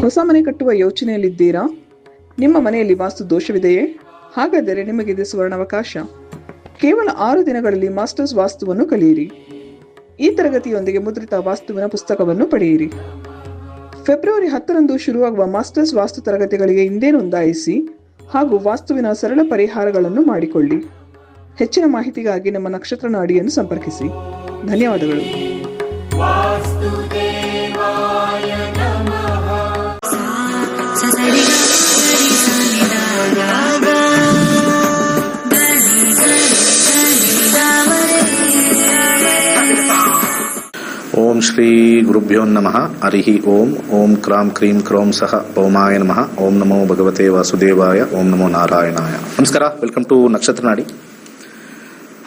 ಹೊಸ ಮನೆ ಕಟ್ಟುವ ಯೋಚನೆಯಲ್ಲಿದ್ದೀರಾ? ನಿಮ್ಮ ಮನೆಯಲ್ಲಿ ವಾಸ್ತು ದೋಷವಿದೆಯೇ? ಹಾಗಾದರೆ ನಿಮಗಿದೆ ಸುವರ್ಣಾವಕಾಶ. ಕೇವಲ 6 ದಿನಗಳಲ್ಲಿ ಮಾಸ್ಟರ್ಸ್ ವಾಸ್ತುವನ್ನು ಕಲಿಯಿರಿ. ಈ ತರಗತಿಯೊಂದಿಗೆ ಮುದ್ರಿತ ವಾಸ್ತುವಿನ ಪುಸ್ತಕವನ್ನು ಪಡೆಯಿರಿ. ಫೆಬ್ರವರಿ 10ರಂದು ಶುರುವಾಗುವ ಮಾಸ್ಟರ್ಸ್ ವಾಸ್ತು ತರಗತಿಗಳಿಗೆ ಹಿಂದೆ ನೋಂದಾಯಿಸಿ ಹಾಗೂ ವಾಸ್ತುವಿನ ಸರಳ ಪರಿಹಾರಗಳನ್ನು ಮಾಡಿಕೊಳ್ಳಿ. ಹೆಚ್ಚಿನ ಮಾಹಿತಿಗಾಗಿ ನಮ್ಮ ನಕ್ಷತ್ರ ನಾಡಿಯನ್ನು ಸಂಪರ್ಕಿಸಿ. ಧನ್ಯವಾದಗಳು. ಓಂ ಶ್ರೀ ಗುರುಭ್ಯೋ ನಮಃ. ಹರಿ ಓಂ. ಓಂ ಕ್ರಾಂ ಕ್ರೀಂ ಕ್ರೌಂ ಸಹ ಭೌಮಾಯ ನಮಃ. ಓಂ ನಮೋ ಭಗವತೆ ವಾಸುದೇವಾಯ. ಓಂ ನಮೋ ನಾರಾಯಣಾಯ. ನಮಸ್ಕಾರ. ವೆಲ್ಕಮ್ ಟು ನಕ್ಷತ್ರ ನಾಡಿ.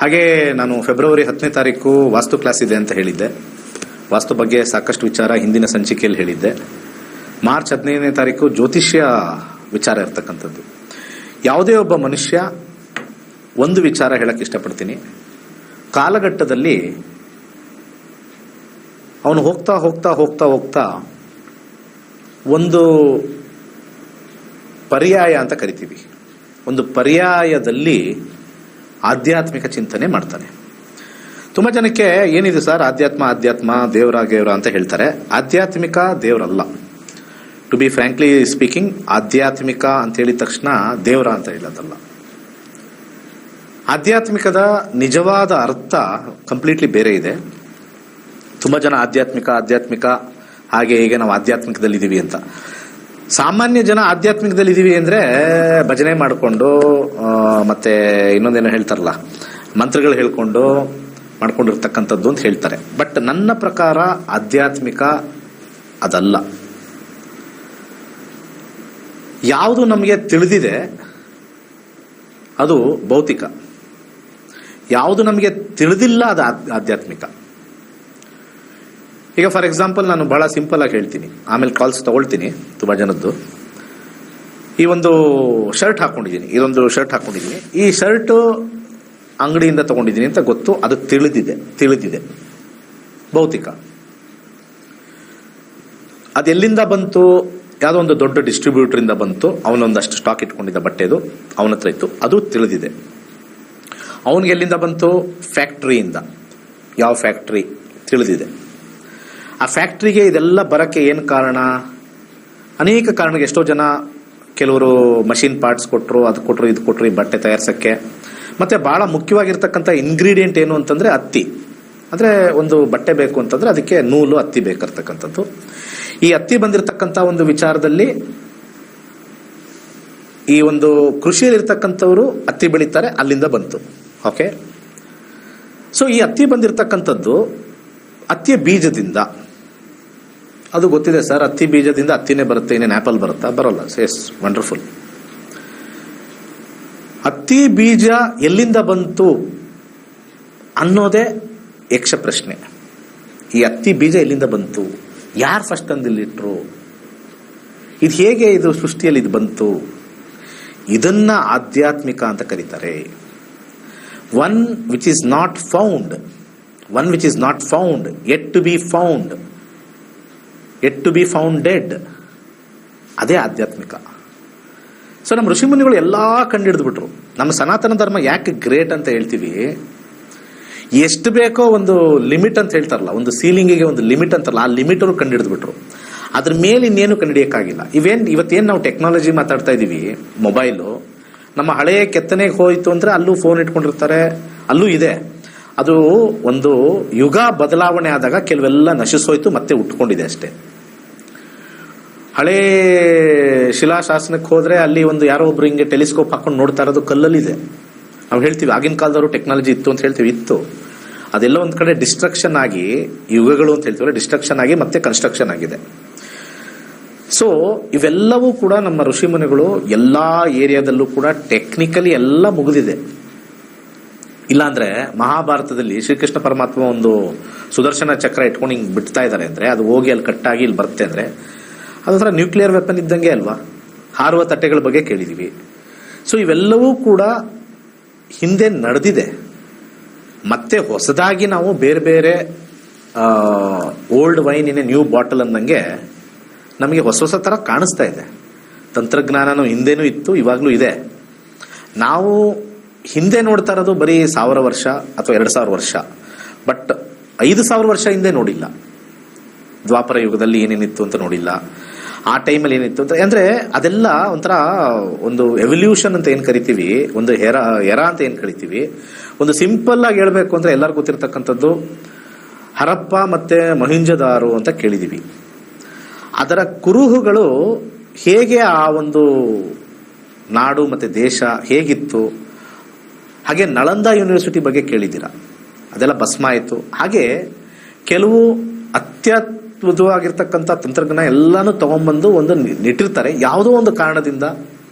ಹಾಗೆ ನಾನು ಫೆಬ್ರವರಿ 10ನೇ ತಾರೀಕು ವಾಸ್ತು ಕ್ಲಾಸ್ ಇದೆ ಅಂತ ಹೇಳಿದ್ದೆ. ವಾಸ್ತು ಬಗ್ಗೆ ಸಾಕಷ್ಟು ವಿಚಾರ ಹಿಂದಿನ ಸಂಚಿಕೆಯಲ್ಲಿ ಹೇಳಿದ್ದೆ. ಮಾರ್ಚ್ 15ನೇ ತಾರೀಕು ಜ್ಯೋತಿಷ್ಯ ವಿಚಾರ ಇರ್ತಕ್ಕಂಥದ್ದು. ಯಾವುದೇ ಒಬ್ಬ ಮನುಷ್ಯ ಒಂದು ವಿಚಾರ ಹೇಳಕ್ಕೆ ಇಷ್ಟಪಡ್ತೀನಿ. ಕಾಲಘಟ್ಟದಲ್ಲಿ ಅವನು ಹೋಗ್ತಾ ಹೋಗ್ತಾ ಹೋಗ್ತಾ ಹೋಗ್ತಾ ಒಂದು ಪರ್ಯಾಯ ಅಂತ ಕರಿತೀವಿ. ಒಂದು ಪರ್ಯಾಯದಲ್ಲಿ ಆಧ್ಯಾತ್ಮಿಕ ಚಿಂತನೆ ಮಾಡ್ತಾನೆ. ತುಂಬ ಜನಕ್ಕೆ ಏನಿದೆ ಸರ್ ಆಧ್ಯಾತ್ಮ ದೇವರ ಅಂತ ಹೇಳ್ತಾರೆ. ಆಧ್ಯಾತ್ಮಿಕ ದೇವರಲ್ಲ. ಟು ಬಿ ಫ್ರ್ಯಾಂಕ್ಲಿ ಸ್ಪೀಕಿಂಗ್, ಆಧ್ಯಾತ್ಮಿಕ ಅಂತ ಹೇಳಿದ ತಕ್ಷಣ ದೇವರ ಅಂತ ಹೇಳೋದಲ್ಲ. ಆಧ್ಯಾತ್ಮಿಕದ ನಿಜವಾದ ಅರ್ಥ ಕಂಪ್ಲೀಟ್ಲಿ ಬೇರೆ ಇದೆ. ತುಂಬ ಜನ ಆಧ್ಯಾತ್ಮಿಕ ಹಾಗೆ ಹೀಗೆ ನಾವು ಆಧ್ಯಾತ್ಮಿಕದಲ್ಲಿದ್ದೀವಿ ಅಂತ. ಸಾಮಾನ್ಯ ಜನ ಆಧ್ಯಾತ್ಮಿಕದಲ್ಲಿದ್ದೀವಿ ಅಂದರೆ ಭಜನೆ ಮಾಡಿಕೊಂಡು ಮತ್ತೆ ಇನ್ನೊಂದೇನೋ ಹೇಳ್ತಾರಲ್ಲ, ಮಂತ್ರಗಳು ಹೇಳ್ಕೊಂಡು ಮಾಡ್ಕೊಂಡಿರ್ತಕ್ಕಂಥದ್ದು ಅಂತ ಹೇಳ್ತಾರೆ. ಬಟ್ ನನ್ನ ಪ್ರಕಾರ ಆಧ್ಯಾತ್ಮಿಕ ಅದಲ್ಲ. ಯಾವುದು ನಮಗೆ ತಿಳಿದಿದೆ ಅದು ಭೌತಿಕ, ಯಾವುದು ನಮಗೆ ತಿಳಿದಿಲ್ಲ ಅದು ಆಧ್ಯಾತ್ಮಿಕ. ಈಗ ಫಾರ್ ಎಕ್ಸಾಂಪಲ್ ನಾನು ಬಹಳ ಸಿಂಪಲ್ ಆಗಿ ಹೇಳ್ತೀನಿ, ಆಮೇಲೆ ಕಾಲ್ಸ್ ತಗೊಳ್ತೀನಿ ತುಂಬ ಜನದ್ದು. ಈ ಒಂದು ಶರ್ಟ್ ಹಾಕೊಂಡಿದ್ದೀನಿ, ಇದೊಂದು ಶರ್ಟ್ ಹಾಕೊಂಡಿದ್ದೀನಿ. ಈ ಶರ್ಟ್ ಅಂಗಡಿಯಿಂದ ತಗೊಂಡಿದ್ದೀನಿ ಅಂತ ಗೊತ್ತು, ಅದು ತಿಳಿದಿದೆ ಭೌತಿಕ. ಅದೆಲ್ಲಿಂದ ಬಂತು? ಯಾವುದೋ ಒಂದು ದೊಡ್ಡ ಡಿಸ್ಟ್ರಿಬ್ಯೂಟರಿಂದ ಬಂತು. ಅವನೊಂದಷ್ಟು ಸ್ಟಾಕ್ ಇಟ್ಕೊಂಡಿದ್ದ ಬಟ್ಟೆದು, ಅವನ ಹತ್ರ ಇತ್ತು, ಅದು ತಿಳಿದಿದೆ. ಅವನಿಗೆ ಎಲ್ಲಿಂದ ಬಂತು? ಫ್ಯಾಕ್ಟ್ರಿಯಿಂದ. ಯಾವ ಫ್ಯಾಕ್ಟ್ರಿ? ತಿಳಿದಿದೆ. ಆ ಫ್ಯಾಕ್ಟ್ರಿಗೆ ಇದೆಲ್ಲ ಬರಕ್ಕೆ ಏನು ಕಾರಣ? ಅನೇಕ ಕಾರಣಕ್ಕೆ. ಎಷ್ಟೋ ಜನ ಕೆಲವರು ಮಷಿನ್ ಪಾರ್ಟ್ಸ್ ಕೊಟ್ಟರು, ಅದು ಕೊಟ್ಟರು, ಇದು ಕೊಟ್ಟರು ಈ ಬಟ್ಟೆ ತಯಾರಿಸೋಕ್ಕೆ. ಮತ್ತೆ ಬಹಳ ಮುಖ್ಯವಾಗಿರ್ತಕ್ಕಂಥ ಇಂಗ್ರೀಡಿಯೆಂಟ್ ಏನು ಅಂತಂದ್ರೆ ಹತ್ತಿ. ಅಂದರೆ ಒಂದು ಬಟ್ಟೆ ಬೇಕು ಅಂತಂದ್ರೆ ಅದಕ್ಕೆ ನೂಲು, ಹತ್ತಿ ಬೇಕಿರ್ತಕ್ಕಂಥದ್ದು. ಈ ಹತ್ತಿ ಬಂದಿರತಕ್ಕಂಥ ಒಂದು ವಿಚಾರದಲ್ಲಿ ಈ ಒಂದು ಕೃಷಿಯಲ್ಲಿರ್ತಕ್ಕಂಥವ್ರು ಹತ್ತಿ ಬೆಳೀತಾರೆ, ಅಲ್ಲಿಂದ ಬಂತು. ಓಕೆ. ಸೊ ಈ ಹತ್ತಿ ಬಂದಿರತಕ್ಕಂಥದ್ದು ಹತ್ತಿಯ ಬೀಜದಿಂದ. ಅದು ಗೊತ್ತಿದೆ ಸರ್, ಹತ್ತಿ ಬೀಜದಿಂದ ಹತ್ತಿನೇ ಬರುತ್ತೆ, ಇನ್ನೇನು ಆ್ಯಪಲ್ ಬರುತ್ತಾ? ಬರೋಲ್ಲ. Yes, wonderful. ಹತ್ತಿ ಬೀಜ ಎಲ್ಲಿಂದ ಬಂತು ಅನ್ನೋದೇ ಯಕ್ಷ ಪ್ರಶ್ನೆ. ಈ ಹತ್ತಿ ಬೀಜ ಎಲ್ಲಿಂದ ಬಂತು? ಯಾರು ಫಸ್ಟ್ ತಂದಿಲ್ಲಿಟ್ರು? ಇದು ಹೇಗೆ ಇದು ಸೃಷ್ಟಿಯಲ್ಲಿ ಇದು ಬಂತು? ಇದನ್ನ ಆಧ್ಯಾತ್ಮಿಕ ಅಂತ ಕರೀತಾರೆ. One which is not found, yet to be founded, ಅದೇ ಆಧ್ಯಾತ್ಮಿಕ. ಸೊ ನಮ್ಮ ಋಷಿಮುನಿಗಳು ಎಲ್ಲಾ ಕಂಡಿಡಿದ್ಬಿಟ್ರು. ನಮ್ಮ ಸನಾತನ ಧರ್ಮ ಯಾಕೆ ಗ್ರೇಟ್ ಅಂತ ಹೇಳ್ತೀವಿ? ಎಷ್ಟು ಬೇಕೋ ಒಂದು ಲಿಮಿಟ್ ಅಂತ ಹೇಳ್ತಾರಲ್ಲ, ಒಂದು ಸೀಲಿಂಗಿಗೆ ಒಂದು ಲಿಮಿಟ್ ಅಂತಾರಲ್ಲ, ಆ ಲಿಮಿಟ್ ಅವರು ಕಂಡಿಡಿದ್ಬಿಟ್ರು. ಅದ್ರ ಮೇಲೆ ಇನ್ನೇನು ಕಂಡಿಡಿಯಕ್ಕಾಗಿಲ್ಲ. ಇವತ್ತೇನು ನಾವು ಟೆಕ್ನಾಲಜಿ ಮಾತಾಡ್ತಾ ಇದೀವಿ, ಮೊಬೈಲು, ನಮ್ಮ ಹಳೆಯ ಕೆತ್ತನೆಗೆ ಹೋಯ್ತು ಅಂದ್ರೆ ಅಲ್ಲೂ ಫೋನ್ ಇಟ್ಕೊಂಡಿರ್ತಾರೆ, ಅಲ್ಲೂ ಇದೆ. ಅದು ಒಂದು ಯುಗ ಬದಲಾವಣೆ ಆದಾಗ ಕೆಲವೆಲ್ಲ ನಶಿಸೋಯ್ತು, ಮತ್ತೆ ಉಟ್ಕೊಂಡಿದೆ ಅಷ್ಟೇ. ಹಳೇ ಶಿಲಾಶಾಸನಕ್ಕೆ ಹೋದ್ರೆ ಅಲ್ಲಿ ಒಂದು ಯಾರೋ ಒಬ್ರು ಹಿಂಗೆ ಟೆಲಿಸ್ಕೋಪ್ ಹಾಕೊಂಡು ನೋಡ್ತಾ ಇರೋದು ಕಲ್ಲಲ್ಲಿದೆ. ನಾವು ಹೇಳ್ತೀವಿ ಆಗಿನ ಕಾಲದವರು ಟೆಕ್ನಾಲಜಿ ಇತ್ತು ಅಂತ ಹೇಳ್ತೀವಿ, ಇತ್ತು. ಅದೆಲ್ಲ ಒಂದ್ ಕಡೆ ಡಿಸ್ಟ್ರಕ್ಷನ್ ಆಗಿ, ಯುಗಗಳು ಅಂತ ಹೇಳ್ತೀವಿ, ಡಿಸ್ಟ್ರಕ್ಷನ್ ಆಗಿ ಮತ್ತೆ ಕನ್ಸ್ಟ್ರಕ್ಷನ್ ಆಗಿದೆ. ಸೊ ಇವೆಲ್ಲವೂ ಕೂಡ ನಮ್ಮ ಋಷಿಮುನಿಗಳು ಎಲ್ಲಾ ಏರಿಯಾದಲ್ಲೂ ಕೂಡ ಟೆಕ್ನಿಕಲಿ ಎಲ್ಲ ಮುಗಿದಿದೆ. ಇಲ್ಲಾಂದ್ರೆ ಮಹಾಭಾರತದಲ್ಲಿ ಶ್ರೀಕೃಷ್ಣ ಪರಮಾತ್ಮ ಒಂದು ಸುದರ್ಶನ ಚಕ್ರ ಇಟ್ಕೊಂಡು ಹಿಂಗ್ ಬಿಡ್ತಾ ಇದ್ದಾರೆ ಅಂದ್ರೆ, ಅದು ಹೋಗಿ ಅಲ್ಲಿ ಕಟ್ಟಾಗಿ ಇಲ್ಲಿ ಬರುತ್ತೆ ಅಂದ್ರೆ, ಅದೊಂಥರ ನ್ಯೂಕ್ಲಿಯರ್ ವೆಪನ್ ಇದ್ದಂಗೆ ಅಲ್ವಾ? ಹಾರುವ ತಟ್ಟೆಗಳ ಬಗ್ಗೆ ಕೇಳಿದೀವಿ. ಸೊ ಇವೆಲ್ಲವೂ ಕೂಡ ಹಿಂದೆ ನಡೆದಿದೆ. ಮತ್ತೆ ಹೊಸದಾಗಿ ನಾವು ಬೇರೆ ಬೇರೆ old wine in a new bottle ಅನ್ನಂಗೆ ನಮಗೆ ಹೊಸ ಹೊಸ ಥರ ಕಾಣಿಸ್ತಾ ಇದೆ. ತಂತ್ರಜ್ಞಾನನೂ ಹಿಂದೆನೂ ಇತ್ತು, ಇವಾಗಲೂ ಇದೆ. ನಾವು ಹಿಂದೆ ನೋಡ್ತಾ ಇರೋದು ಬರೀ 1000 ವರ್ಷ ಅಥವಾ 2000 ವರ್ಷ, ಬಟ್ 5000 ವರ್ಷ ಹಿಂದೆ ನೋಡಿಲ್ಲ. ದ್ವಾಪರ ಯುಗದಲ್ಲಿ ಏನೇನಿತ್ತು ಅಂತ ನೋಡಿಲ್ಲ, ಆ ಟೈಮಲ್ಲಿ ಏನಿತ್ತು ಅಂತ. ಅಂದರೆ ಅದೆಲ್ಲ ಒಂಥರ ಒಂದು ಎವಲ್ಯೂಷನ್ ಅಂತ ಏನು ಕರಿತೀವಿ, ಒಂದು ಎರ ಅಂತ ಏನು ಕರಿತೀವಿ. ಒಂದು ಸಿಂಪಲ್ ಆಗಿ ಹೇಳ್ಬೇಕು ಅಂದರೆ ಎಲ್ಲರಿಗೂ ಗೊತ್ತಿರ್ತಕ್ಕಂಥದ್ದು ಹರಪ್ಪ ಮತ್ತು ಮೊಹೆಂಜೊದಾರೋ ಅಂತ ಕೇಳಿದ್ದೀವಿ. ಅದರ ಕುರುಹುಗಳು ಹೇಗೆ ಆ ಒಂದು ನಾಡು ಮತ್ತು ದೇಶ ಹೇಗಿತ್ತು, ಹಾಗೆ ನಳಂದ ಯೂನಿವರ್ಸಿಟಿ ಬಗ್ಗೆ ಕೇಳಿದ್ದೀರಾ, ಅದೆಲ್ಲ ಭಸ್ಮ ಆಯಿತು. ಹಾಗೆ ಕೆಲವು ಅತ್ಯದ್ಭುತವಾಗಿರ್ತಕ್ಕಂಥ ತಂತ್ರಜ್ಞಾನ ಎಲ್ಲನೂ ತಗೊಂಡ್ಬಂದು ಒಂದು ನೆಟ್ಟಿರ್ತಾರೆ. ಯಾವುದೋ ಒಂದು ಕಾರಣದಿಂದ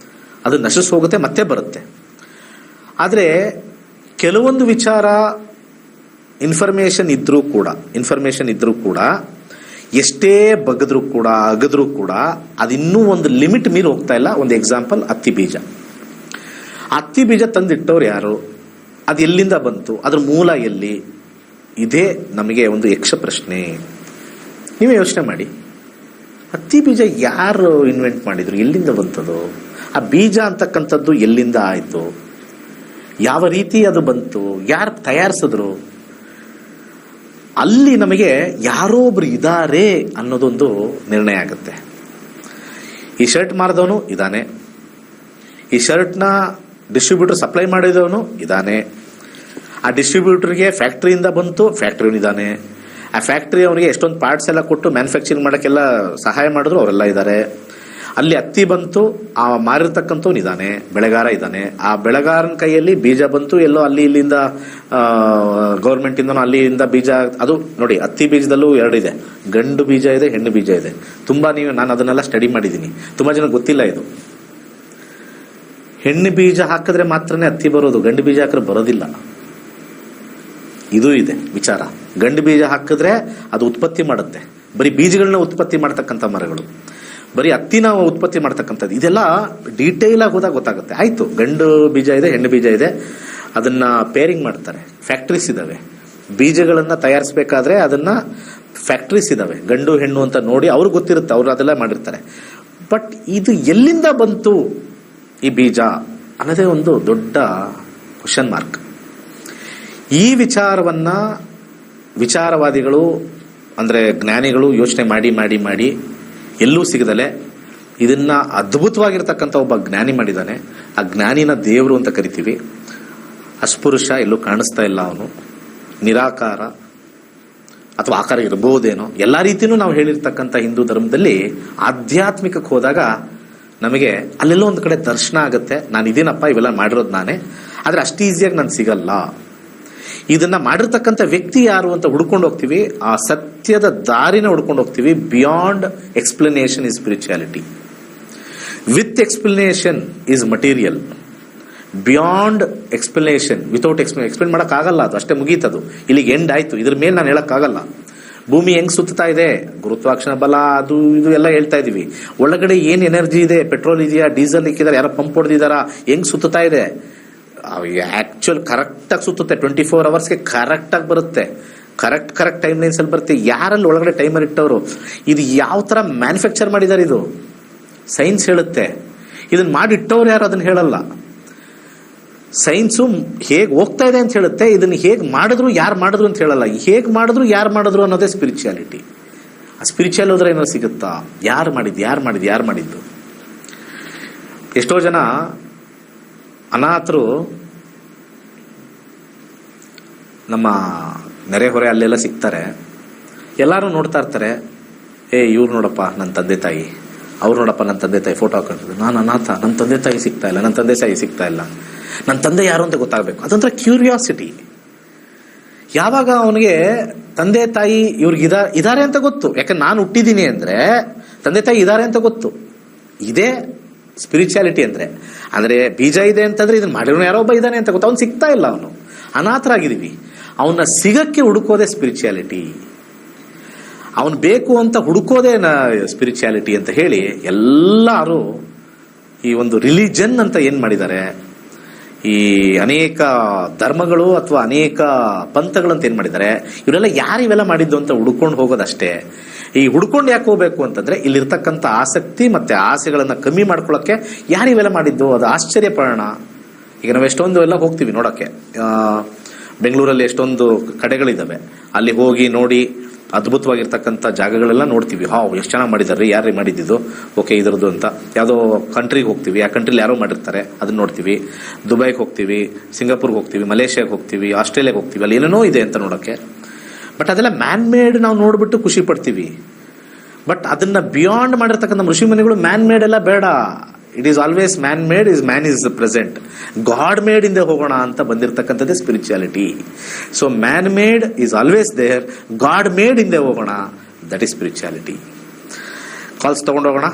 ಅದು ನಶಿಸಿ ಹೋಗುತ್ತೆ, ಮತ್ತೆ ಬರುತ್ತೆ. ಆದರೆ ಕೆಲವೊಂದು ವಿಚಾರ ಇನ್ಫಾರ್ಮೇಷನ್ ಇದ್ರೂ ಕೂಡ ಎಷ್ಟೇ ಬಗ್ಗಿದ್ರೂ ಕೂಡ ಅಗದ್ರೂ ಕೂಡ ಅದಿನ್ನೂ ಒಂದು ಲಿಮಿಟ್ ಮೀರಿ ಹೋಗ್ತಾ ಇಲ್ಲ. ಒಂದು ಎಕ್ಸಾಂಪಲ್, ಹತ್ತಿ ಬೀಜ ತಂದಿಟ್ಟವ್ರು ಯಾರು, ಅದು ಎಲ್ಲಿಂದ ಬಂತು, ಅದ್ರ ಮೂಲ ಎಲ್ಲಿ, ಇದೇ ನಮಗೆ ಒಂದು ಯಕ್ಷ ಪ್ರಶ್ನೆ. ನೀವೇ ಯೋಚನೆ ಮಾಡಿ, ಹತ್ತಿ ಬೀಜ ಯಾರು ಇನ್ವೆಂಟ್ ಮಾಡಿದ್ರು, ಎಲ್ಲಿಂದ ಬಂತದು, ಆ ಬೀಜ ಅಂತಕ್ಕಂಥದ್ದು ಎಲ್ಲಿಂದ ಆಯಿತು, ಯಾವ ರೀತಿ ಅದು ಬಂತು, ಯಾರು ತಯಾರಿಸಿದ್ರು, ಅಲ್ಲಿ ನಮಗೆ ಯಾರೋ ಒಬ್ರು ಇದ್ದಾರೆ ಅನ್ನೋದೊಂದು ನಿರ್ಣಯ ಆಗುತ್ತೆ. ಈ ಶರ್ಟ್ ಮಾರಿದವನು ಇದ್ದಾನೆ, ಈ ಶರ್ಟ್ನ ಡಿಸ್ಟ್ರಿಬ್ಯೂಟರ್ ಸಪ್ಲೈ ಮಾಡಿದವನು ಇದ್ದಾನೆ, ಆ ಡಿಸ್ಟ್ರಿಬ್ಯೂಟರ್ಗೆ ಫ್ಯಾಕ್ಟ್ರಿಯಿಂದ ಬಂತು, ಫ್ಯಾಕ್ಟ್ರಿಯವನಿದ್ದಾನೆ, ಆ ಫ್ಯಾಕ್ಟ್ರಿ ಅವನಿಗೆ ಎಷ್ಟೊಂದು ಪಾರ್ಟ್ಸ್ ಎಲ್ಲ ಕೊಟ್ಟು ಮ್ಯಾನುಫ್ಯಾಕ್ಚರಿಂಗ್ ಮಾಡೋಕ್ಕೆಲ್ಲ ಸಹಾಯ ಮಾಡಿದ್ರು, ಅವರೆಲ್ಲ ಇದ್ದಾರೆ. ಅಲ್ಲಿ ಹತ್ತಿ ಬಂತು, ಆ ಮಾರಿರ್ತಕ್ಕಂಥವ್ನಿದ್ದಾನೆ, ಬೆಳೆಗಾರ ಇದ್ದಾನೆ, ಆ ಬೆಳೆಗಾರನ ಕೈಯಲ್ಲಿ ಬೀಜ ಬಂತು, ಎಲ್ಲೋ ಅಲ್ಲಿ ಇಲ್ಲಿಂದ ಗೌರ್ಮೆಂಟಿಂದನೋ ಅಲ್ಲಿಂದ ಬೀಜ. ಅದು ನೋಡಿ, ಹತ್ತಿ ಬೀಜದಲ್ಲೂ 2 ಇದೆ, ಗಂಡು ಬೀಜ ಇದೆ, ಹೆಣ್ಣು ಬೀಜ ಇದೆ. ನಾನು ಅದನ್ನೆಲ್ಲ ಸ್ಟಡಿ ಮಾಡಿದ್ದೀನಿ, ತುಂಬ ಜನ ಗೊತ್ತಿಲ್ಲ ಇದು. ಹೆಣ್ಣು ಬೀಜ ಹಾಕಿದ್ರೆ ಮಾತ್ರನೇ ಹತ್ತಿ ಬರೋದು, ಗಂಡು ಬೀಜ ಹಾಕಿದ್ರೆ ಬರೋದಿಲ್ಲ. ಇದು ಇದೆ ವಿಚಾರ. ಗಂಡು ಬೀಜ ಹಾಕಿದ್ರೆ ಅದು ಉತ್ಪತ್ತಿ ಮಾಡುತ್ತೆ, ಬರೀ ಬೀಜಗಳನ್ನ ಉತ್ಪತ್ತಿ ಮಾಡ್ತಕ್ಕಂಥ ಮರಗಳು, ಬರೀ ಹತ್ತಿನ ಉತ್ಪತ್ತಿ ಮಾಡ್ತಕ್ಕಂಥದ್ದು. ಇದೆಲ್ಲ ಡೀಟೇಲ್ ಆಗಿ ಹೋದಾಗ ಗೊತ್ತಾಗುತ್ತೆ. ಆಯ್ತು, ಗಂಡು ಬೀಜ ಇದೆ, ಹೆಣ್ಣು ಬೀಜ ಇದೆ, ಅದನ್ನ ಪೇರಿಂಗ್ ಮಾಡ್ತಾರೆ, ಫ್ಯಾಕ್ಟ್ರೀಸ್ ಇದಾವೆ. ಬೀಜಗಳನ್ನ ತಯಾರಿಸಬೇಕಾದ್ರೆ ಅದನ್ನ ಫ್ಯಾಕ್ಟ್ರೀಸ್ ಇದಾವೆ, ಗಂಡು ಹೆಣ್ಣು ಅಂತ ನೋಡಿ ಅವ್ರಿಗೆ ಗೊತ್ತಿರುತ್ತೆ, ಅವ್ರು ಅದೆಲ್ಲ ಮಾಡಿರ್ತಾರೆ. ಬಟ್ ಇದು ಎಲ್ಲಿಂದ ಬಂತು ಈ ಬೀಜ ಅನ್ನೋದೇ ಒಂದು ದೊಡ್ಡ ಕ್ವಶನ್ ಮಾರ್ಕ್. ಈ ವಿಚಾರವಾದಿಗಳು ಅಂದ್ರೆ ಜ್ಞಾನಿಗಳು ಯೋಚನೆ ಮಾಡಿ ಎಲ್ಲೂ ಸಿಗದಲೆ ಇದನ್ನ ಅದ್ಭುತವಾಗಿರ್ತಕ್ಕಂಥ ಒಬ್ಬ ಜ್ಞಾನಿ ಮಾಡಿದ್ದಾನೆ. ಆ ಜ್ಞಾನಿನ ದೇವರು ಅಂತ ಕರಿತೀವಿ. ಅಸ್ಪೃಶ್ಯ, ಎಲ್ಲೂ ಕಾಣಿಸ್ತಾ ಇಲ್ಲ, ಅವನು ನಿರಾಕಾರ ಅಥವಾ ಆಕಾರ ಇರಬಹುದೇನೋ. ಎಲ್ಲ ರೀತಿಯೂ ನಾವು ಹೇಳಿರ್ತಕ್ಕಂಥ ಹಿಂದೂ ಧರ್ಮದಲ್ಲಿ ಆಧ್ಯಾತ್ಮಿಕಕ್ಕೆ ಹೋದಾಗ ನಮಗೆ ಅಲ್ಲೆಲ್ಲೋ ಒಂದು ಕಡೆ ದರ್ಶನ ಆಗುತ್ತೆ, ನಾನು ಇದೇನಪ್ಪ, ಇವೆಲ್ಲ ಮಾಡಿರೋದು ನಾನೇ. ಆದರೆ ಅಷ್ಟು ಈಸಿಯಾಗಿ ನಾನು ಸಿಗಲ್ಲ. ಇದನ್ನ ಮಾಡಿರ್ತಕ್ಕಂಥ ವ್ಯಕ್ತಿ ಯಾರು ಅಂತ ಹುಡ್ಕೊಂಡು ಹೋಗ್ತೀವಿ, ಆ ಸತ್ಯದ ದಾರಿನ ಹುಡ್ಕೊಂಡು ಹೋಗ್ತೀವಿ. Beyond explanation is spirituality, with explanation is material. Beyond explanation, without explain ಮಾಡೋಕ್ಕಾಗಲ್ಲ, ಅದು ಅಷ್ಟೇ ಮುಗೀತದು, ಇಲ್ಲಿಗೆ ಎಂಡ್ ಆಯ್ತು. ಇದ್ರ ಮೇಲೆ ನಾನು ಹೇಳಕ್ಕಾಗಲ್ಲ. ಭೂಮಿ ಹೆಂಗ್ ಸುತ್ತಾ ಇದೆ, ಗುರುತ್ವಾಕರ್ಷಣ ಬಲ, ಅದು ಇದು ಎಲ್ಲ ಹೇಳ್ತಾ ಇದೀವಿ. ಒಳಗಡೆ ಏನ್ ಎನರ್ಜಿ ಇದೆ, ಪೆಟ್ರೋಲ್ ಇದೆಯಾ, ಡೀಸೆಲ್ ಇಕ್ಕಿದಾರೆ, ಯಾರೋ ಪಂಪ್ ಹೊಡೆದಿದಾರ, ಹೆಂಗ್ ಸುತ್ತಾ ಇದೆ, ಆಕ್ಚುಲ್ ಕರೆಕ್ಟಾಗಿ ಸುತ್ತುತ್ತೆ. 24 ಅವರ್ಸ್ಗೆ ಕರೆಕ್ಟಾಗಿ ಬರುತ್ತೆ, ಕರೆಕ್ಟ್ ಟೈಮ್ ಲೈನ್ಸ್ ಅಲ್ಲಿ ಬರುತ್ತೆ. ಯಾರಲ್ಲಿ ಒಳಗಡೆ ಟೈಮರ್ ಇಟ್ಟವರು, ಇದು ಯಾವ ತರ ಮ್ಯಾನುಫ್ಯಾಕ್ಚರ್ ಮಾಡಿದ್ದಾರೆ, ಇದು ಸೈನ್ಸ್ ಹೇಳುತ್ತೆ. ಇದನ್ನ ಮಾಡಿಟ್ಟವ್ರು ಯಾರು ಅದನ್ನ ಹೇಳಲ್ಲ. ಸೈನ್ಸು ಹೇಗೆ ಹೋಗ್ತಾ ಇದೆ ಅಂತ ಹೇಳುತ್ತೆ, ಇದನ್ನ ಹೇಗೆ ಮಾಡಿದ್ರು ಯಾರು ಮಾಡಿದ್ರು ಅಂತ ಹೇಳಲ್ಲ. ಹೇಗೆ ಮಾಡಿದ್ರು ಯಾರು ಮಾಡಿದ್ರು ಅನ್ನೋದೇ ಸ್ಪಿರಿಚುಯಾಲಿಟಿ. ಆ ಸ್ಪಿರಿಚುವಲ್ ಹೋದ್ರೆ ಏನೋ ಸಿಗುತ್ತಾ, ಯಾರು ಮಾಡಿದ್ದು. ಎಷ್ಟೋ ಜನ ಅನಾಥರು ನಮ್ಮ ನೆರೆಹೊರೆ ಅಲ್ಲೆಲ್ಲ ಸಿಗ್ತಾರೆ. ಎಲ್ಲರೂ ನೋಡ್ತಾ ಇರ್ತಾರೆ, ಇವ್ರು ನೋಡಪ್ಪ ನನ್ನ ತಂದೆ ತಾಯಿ, ಅವ್ರು ನೋಡಪ್ಪ ನನ್ನ ತಂದೆ ತಾಯಿ ಫೋಟೋ ಹಾಕೊಂಡಿದ್ರು, ನಾನು ಅನಾಥ, ನನ್ನ ತಂದೆ ತಾಯಿ ಸಿಗ್ತಾ ಇಲ್ಲ, ನನ್ನ ತಂದೆ ಯಾರು ಅಂತ ಗೊತ್ತಾಗಬೇಕು. ಅದೊಂಥರ ಕ್ಯೂರಿಯಾಸಿಟಿ. ಯಾವಾಗ ಅವನಿಗೆ ತಂದೆ ತಾಯಿ ಇವ್ರಿಗೆ ಇದಾರೆ ಅಂತ ಗೊತ್ತು, ಯಾಕಂದ್ರೆ ನಾನು ಹುಟ್ಟಿದ್ದೀನಿ ಅಂದ್ರೆ ತಂದೆ ತಾಯಿ ಇದಾರೆ ಅಂತ ಗೊತ್ತು. ಇದೇ ಸ್ಪಿರಿಚುಯಾಲಿಟಿ ಅಂದ್ರೆ ಬೀಜ ಇದೆ ಅಂತಂದ್ರೆ ಇದನ್ನ ಮಾಡಿರೋ ಯಾರೋ ಒಬ್ಬ ಇದ್ದಾನೆ ಅಂತ ಗೊತ್ತು. ಅವ್ನು ಸಿಗ್ತಾ ಇಲ್ಲ, ಅವನು ಅನಾಥರಾಗಿದ್ದೀವಿ. ಅವನ್ನ ಸಿಗಕ್ಕೆ ಹುಡುಕೋದೇ ಸ್ಪಿರಿಚುಯಾಲಿಟಿ. ಅವನು ಬೇಕು ಅಂತ ಹುಡುಕೋದೇ ಸ್ಪಿರಿಚುಯಾಲಿಟಿ ಅಂತ ಹೇಳಿ ಎಲ್ಲರೂ ಈ ಒಂದು ರಿಲಿಜನ್ ಅಂತ ಏನ್ ಮಾಡಿದ್ದಾರೆ, ಈ ಅನೇಕ ಧರ್ಮಗಳು ಅಥವಾ ಅನೇಕ ಪಂಥಗಳು ಅಂತ ಏನ್ ಮಾಡಿದ್ದಾರೆ, ಇವರೆಲ್ಲ ಯಾರು ಇವೆಲ್ಲ ಮಾಡಿದ್ದು ಅಂತ ಹುಡ್ಕೊಂಡು ಹೋಗೋದಷ್ಟೇ. ಈ ಹುಡ್ಕೊಂಡು ಯಾಕೆ ಹೋಗ್ಬೇಕು ಅಂತಂದ್ರೆ ಇಲ್ಲಿರ್ತಕ್ಕಂಥ ಆಸಕ್ತಿ ಮತ್ತೆ ಆಸೆಗಳನ್ನ ಕಮ್ಮಿ ಮಾಡ್ಕೊಳ್ಳೋಕೆ ಯಾರು ಇವೆಲ್ಲ ಮಾಡಿದ್ದು, ಅದು ಆಶ್ಚರ್ಯ ಪಡೋಣ. ಈಗ ನಾವು ಎಷ್ಟೊಂದು ಎಲ್ಲ ಹೋಗ್ತೀವಿ ನೋಡಕ್ಕೆ, ಬೆಂಗಳೂರಲ್ಲಿ ಎಷ್ಟೊಂದು ಕಡೆಗಳಿದ್ದಾವೆ, ಅಲ್ಲಿ ಹೋಗಿ ನೋಡಿ ಅದ್ಭುತವಾಗಿರ್ತಕ್ಕಂಥ ಜಾಗಗಳೆಲ್ಲ ನೋಡ್ತೀವಿ. ಎಷ್ಟು ಚೆನ್ನಾಗಿ ಮಾಡಿದಾರೆ, ಯಾರೇ ಮಾಡಿದ್ದು, ಓಕೆ ಇದರದ್ದು ಅಂತ. ಯಾವುದೋ ಕಂಟ್ರಿಗೆ ಹೋಗ್ತೀವಿ, ಆ ಕಂಟ್ರಿಲಿ ಯಾರೋ ಮಾಡಿರ್ತಾರೆ, ಅದನ್ನ ನೋಡ್ತೀವಿ. ದುಬೈಗೆ ಹೋಗ್ತೀವಿ, ಸಿಂಗಾಪುರ್ಗೆ ಹೋಗ್ತೀವಿ, ಮಲೇಷ್ಯಾಗೆ ಹೋಗ್ತೀವಿ, ಆಸ್ಟ್ರೇಲಿಯಾಗೆ ಹೋಗ್ತೀವಿ, ಅಲ್ಲಿ ಏನೇನೋ ಇದೆ ಅಂತ ನೋಡೋಕ್ಕೆ. ಬಟ್ ಅದೆಲ್ಲ ಮ್ಯಾನ್ ಮೇಡ್ ನಾವು ನೋಡ್ಬಿಟ್ಟು ಖುಷಿ ಪಡ್ತೀವಿ. ಬಟ್ ಅದನ್ನ ಬಿಯಾಂಡ್ ಮಾಡಿರ್ತಕ್ಕಂಥ ಋಷಿ ಮುನಿಗಳು ಮ್ಯಾನ್ ಮೇಡ್ ಎಲ್ಲ ಬೇಡ, it is always man made, is man is present, God made ಇಂದ ಹೋಗೋಣ ಅಂತ ಬಂದಿರತಕ್ಕಂಥದ್ದೇ spirituality. So man made is always there, God made ಇಂದ ಹೋಗೋಣ, ದಟ್ ಈಸ್ ಸ್ಪಿರಿಚುಯಾಲಿಟಿ. ಕಾಲ್ಸ್ ತಗೊಂಡೋಗೋಣ.